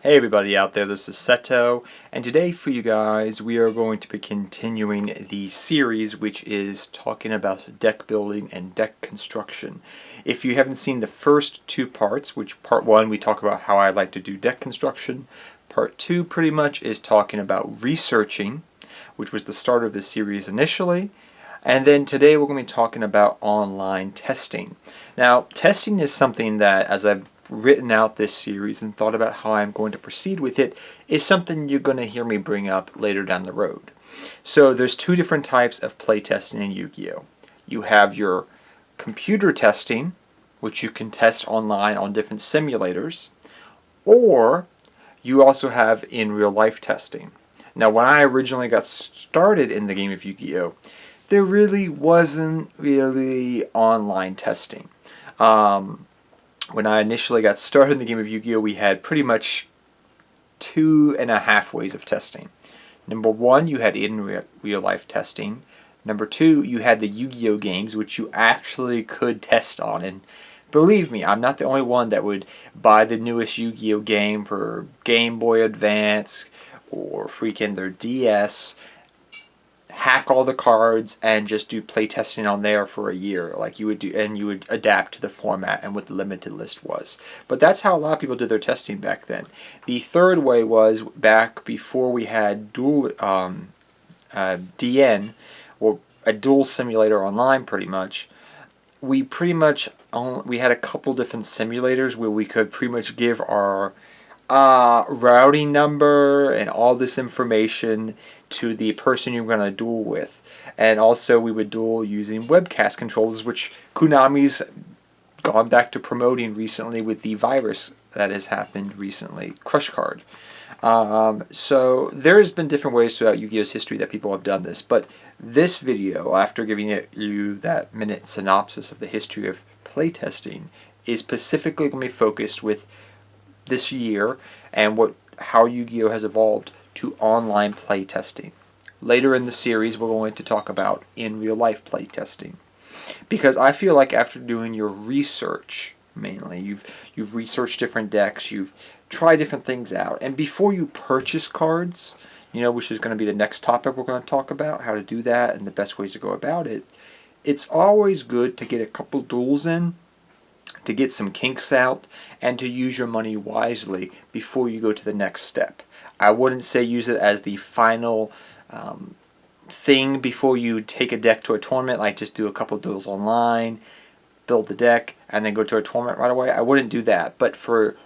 Hey everybody out there, this is Seto, and today for you guys we are going to be continuing the series which is talking about deck building and deck construction. If you haven't seen the first two parts, which part one we talk about how I like to do deck construction, part two pretty much is talking about researching, which was the start of the series initially, and then today we're going to be talking about online testing. Now, testing is something that, as I've written out this series and thought about how I'm going to proceed with it, is something you're going to hear me bring up later down the road. So there's two different types of playtesting in Yu-Gi-Oh! You have your computer testing, which you can test online on different simulators, or you also have in real life testing. Now, when I originally got started in the game of Yu-Gi-Oh! There really wasn't really online testing. When I initially got started in the game of Yu-Gi-Oh! We had pretty much 2.5 ways of testing. Number one, you had in real life testing. Number two, you had the Yu-Gi-Oh! Games, which you actually could test on. And believe me, I'm not the only one that would buy the newest Yu-Gi-Oh! Game for Game Boy Advance or freaking their DS, hack all the cards and just do playtesting on there for a year like you would do, and you would adapt to the format and what the limited list was. But that's how a lot of people did their testing back then. The third way was back before we had dual DN, or a dual simulator online pretty much. We had a couple different simulators where we could pretty much give our routing number and all this information to the person you're going to duel with. And also we would duel using webcast controllers, which Konami's gone back to promoting recently with the virus that has happened recently, Crush Card. So there's been different ways throughout Yu-Gi-Oh's history that people have done this, but this video, after giving you that minute synopsis of the history of playtesting, is specifically going to be focused with this year and how Yu-Gi-Oh has evolved to online playtesting. Later in the series, we're going to talk about in real life playtesting, because I feel like after doing your research, mainly you've researched different decks, you've tried different things out, and before you purchase cards, which is going to be the next topic we're going to talk about, how to do that and the best ways to go about it. It's always good to get a couple duels in, to get some kinks out, and to use your money wisely before you go to the next step. I wouldn't say use it as the final thing before you take a deck to a tournament, like just do a couple of duels online, build the deck, and then go to a tournament right away. I wouldn't do that, but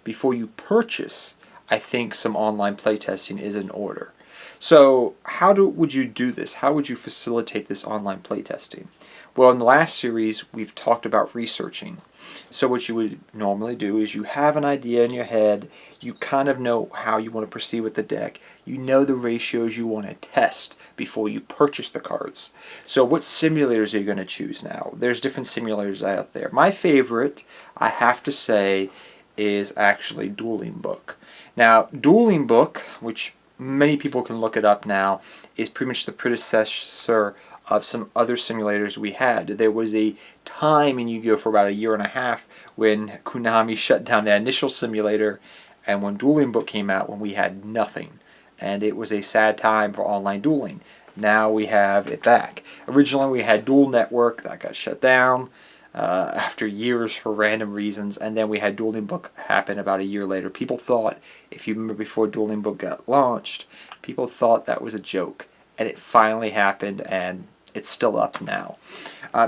before you purchase, I think some online playtesting is in order. So would you do this? How would you facilitate this online playtesting? Well, in the last series, we've talked about researching. So what you would normally do is you have an idea in your head, you kind of know how you want to proceed with the deck, you know the ratios you want to test before you purchase the cards. So what simulators are you going to choose now? There's different simulators out there. My favorite, I have to say, is actually Dueling Book. Now, Dueling Book, which many people can look it up now, is pretty much the predecessor of some other simulators we had. There was a time in Yu-Gi-Oh! For about 1.5 years when Konami shut down that initial simulator, and when Dueling Book came out, when we had nothing. And it was a sad time for online dueling. Now we have it back. Originally we had Duel Network, that got shut down after years for random reasons, and then we had Dueling Book happen about 1 year later. People thought, if you remember before Dueling Book got launched, people thought that was a joke. And it finally happened, and it's still up now.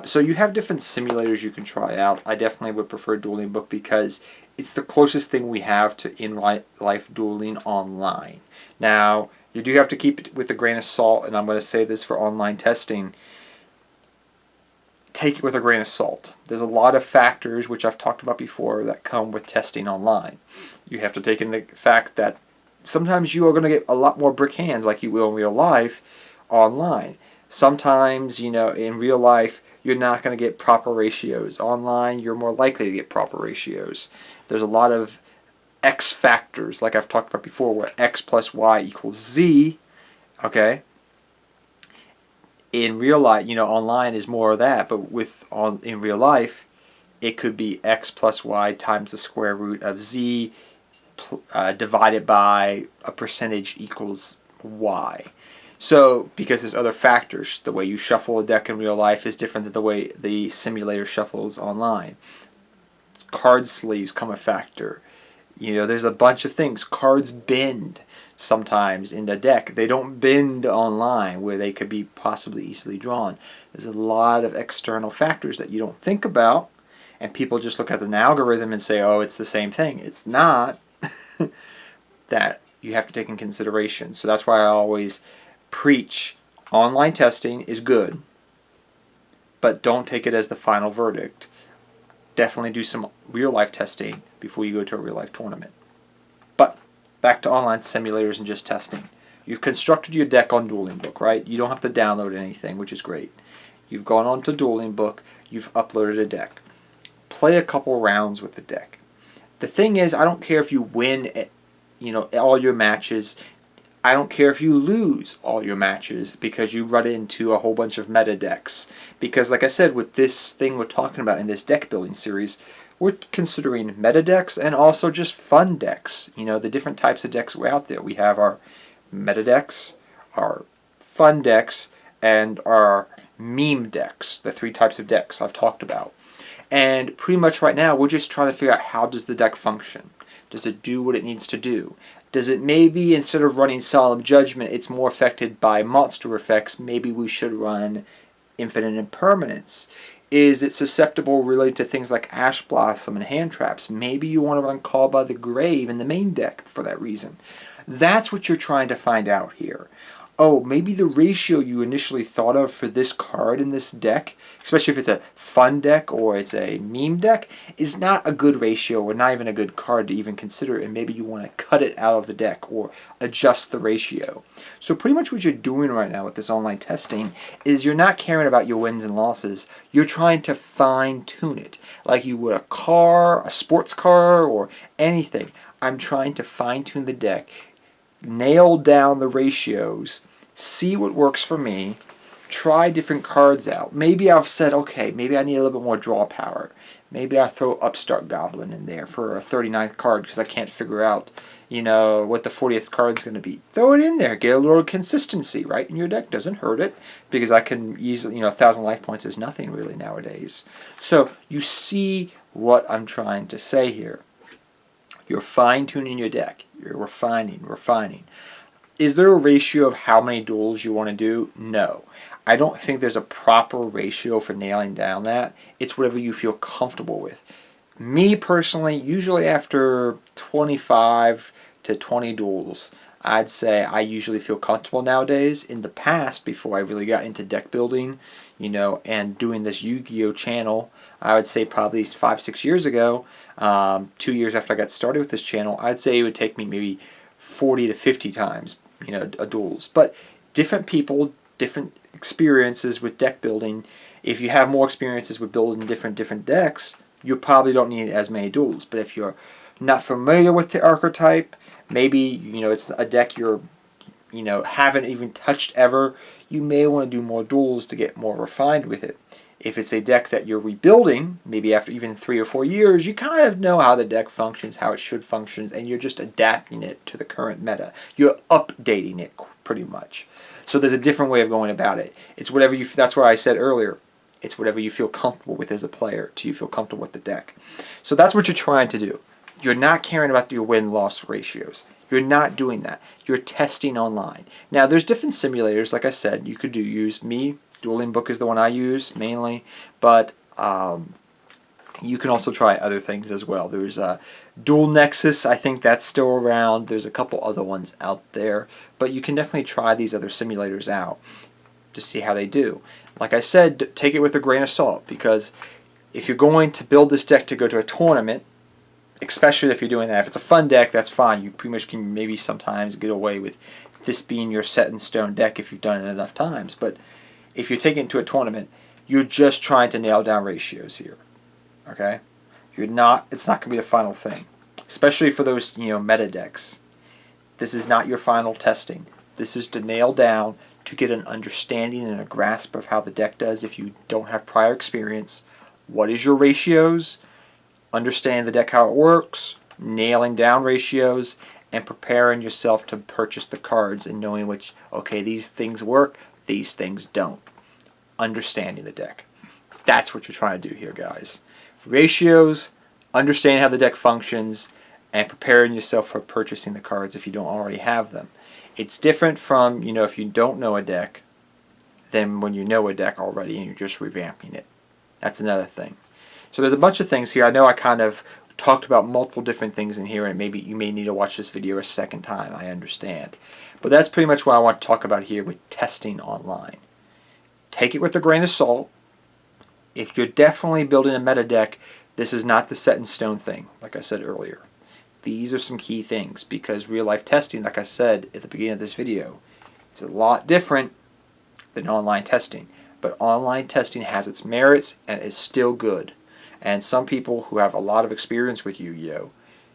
So you have different simulators you can try out. I definitely would prefer Dueling Book because it's the closest thing we have to in-life dueling online. Now, you do have to keep it with a grain of salt, and I'm going to say this for online testing. Take it with a grain of salt. There's a lot of factors, which I've talked about before, that come with testing online. You have to take in the fact that sometimes you are going to get a lot more brick hands like you will in real life online. Sometimes, in real life, you're not going to get proper ratios. Online, you're more likely to get proper ratios. There's a lot of X factors, like I've talked about before, where X plus Y equals Z, okay? In real life, online is more of that, but in real life, it could be X plus Y times the square root of Z divided by a percentage equals Y. So, because there's other factors, the way you shuffle a deck in real life is different than the way the simulator shuffles online. Card sleeves come a factor. There's a bunch of things. Cards bend sometimes in the deck. They don't bend online where they could be possibly easily drawn. There's a lot of external factors that you don't think about, and people just look at an algorithm and say, oh, it's the same thing. It's not. That you have to take in consideration. So that's why I always preach online testing is good, but don't take it as the final verdict. Definitely do some real life testing before you go to a real life tournament. But back to online simulators and just testing. You've constructed your deck on Dueling Book, right? You don't have to download anything, which is great. You've gone on to Dueling Book, you've uploaded a deck. Play a couple rounds with the deck. The thing is, I don't care if you win all your matches. I don't care if you lose all your matches because you run into a whole bunch of meta decks. Because like I said, with this thing we're talking about in this deck building series, we're considering meta decks and also just fun decks. The different types of decks we're out there. We have our meta decks, our fun decks, and our meme decks, the 3 types of decks I've talked about. And pretty much right now, we're just trying to figure out how does the deck function. Does it do what it needs to do? Does it maybe, instead of running Solemn Judgment, it's more affected by monster effects, maybe we should run Infinite Impermanence? Is it susceptible related to things like Ash Blossom and Hand Traps? Maybe you want to run Call by the Grave in the main deck for that reason. That's what you're trying to find out here. Oh, maybe the ratio you initially thought of for this card in this deck, especially if it's a fun deck or it's a meme deck, is not a good ratio or not even a good card to even consider, and maybe you want to cut it out of the deck or adjust the ratio. So pretty much what you're doing right now with this online testing is you're not caring about your wins and losses. You're trying to fine-tune it like you would a car, a sports car, or anything. I'm trying to fine-tune the deck, nail down the ratios, see what works for me, try different cards out. Maybe I've said, okay, maybe I need a little bit more draw power. Maybe I throw Upstart Goblin in there for a 39th card because I can't figure out, what the 40th card's going to be. Throw it in there. Get a little consistency, right? In your deck. Doesn't hurt it because I can easily, 1,000 life points is nothing really nowadays. So you see what I'm trying to say here. You're fine-tuning your deck. You're refining. Is there a ratio of how many duels you want to do? No. I don't think there's a proper ratio for nailing down that. It's whatever you feel comfortable with. Me personally, usually after 25 to 20 duels, I'd say I usually feel comfortable nowadays. In the past, before I really got into deck building, and doing this Yu-Gi-Oh channel, I would say probably 5-6 years ago, 2 years after I got started with this channel, I'd say it would take me maybe 40 to 50 times, a duels. But different people, different experiences with deck building. If you have more experiences with building different decks, you probably don't need as many duels. But if you're not familiar with the archetype, maybe it's a deck you're haven't even touched ever, you may want to do more duels to get more refined with it. If it's a deck that you're rebuilding, maybe after even 3 or 4 years, you kind of know how the deck functions, how it should function, and you're just adapting it to the current meta. You're updating it pretty much. So there's a different way of going about it. It's whatever you. That's why I said earlier, it's whatever you feel comfortable with as a player. Do you feel comfortable with the deck? So that's what you're trying to do. You're not caring about your win-loss ratios. You're not doing that. You're testing online. Now, there's different simulators. Like I said, you could use me. Dueling Book is the one I use mainly, but you can also try other things as well. There's Duel Nexus. I think that's still around. There's a couple other ones out there, but you can definitely try these other simulators out to see how they do. Like I said, take it with a grain of salt, because if you're going to build this deck to go to a tournament, especially if you're doing that, if it's a fun deck, that's fine. You pretty much can maybe sometimes get away with this being your set-in-stone deck if you've done it enough times. But if you're taking it to a tournament, you're just trying to nail down ratios here. Okay? It's not going to be the final thing. Especially for those, meta decks. This is not your final testing. This is to nail down, to get an understanding and a grasp of how the deck does if you don't have prior experience. What is your ratios? Understand the deck, how it works. nailing down ratios, and preparing yourself to purchase the cards and knowing which, okay, these things work, these things don't. Understanding the deck. That's what you're trying to do here, guys. Ratios, understanding how the deck functions, and preparing yourself for purchasing the cards if you don't already have them. It's different from, if you don't know a deck, than when you know a deck already and you're just revamping it. That's another thing. So there's a bunch of things here. I know I kind of talked about multiple different things in here, and maybe you may need to watch this video a second time. I understand. But that's pretty much what I want to talk about here with testing online. Take it with a grain of salt. If you're definitely building a meta deck, this is not the set in stone thing, like I said earlier. These are some key things, because real life testing, like I said at the beginning of this video, is a lot different than online testing. But online testing has its merits and is still good. And some people who have a lot of experience with Yu-Gi-Oh!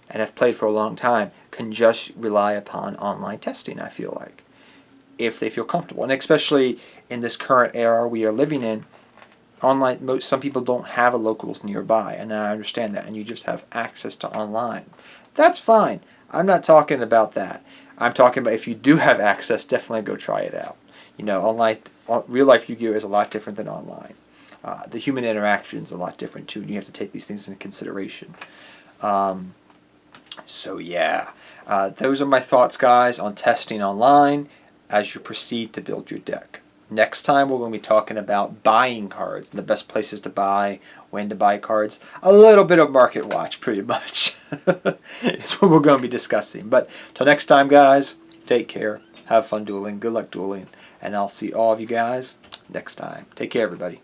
And have played for a long time can just rely upon online testing, I feel like, if they feel comfortable. And especially in this current era we are living in, online, some people don't have a locals nearby, and I understand that, and you just have access to online. That's fine. I'm not talking about that. I'm talking about if you do have access, definitely go try it out. Online, real life Yu-Gi-Oh! Is a lot different than online. The human interaction is a lot different too, and you have to take these things into consideration. So yeah, those are my thoughts, guys, on testing online as you proceed to build your deck. Next time we're going to be talking about buying cards and the best places to buy, when to buy cards. A little bit of market watch, pretty much. It's what we're going to be discussing. But till next time, guys, take care. Have fun dueling. Good luck dueling. And I'll see all of you guys next time. Take care, everybody.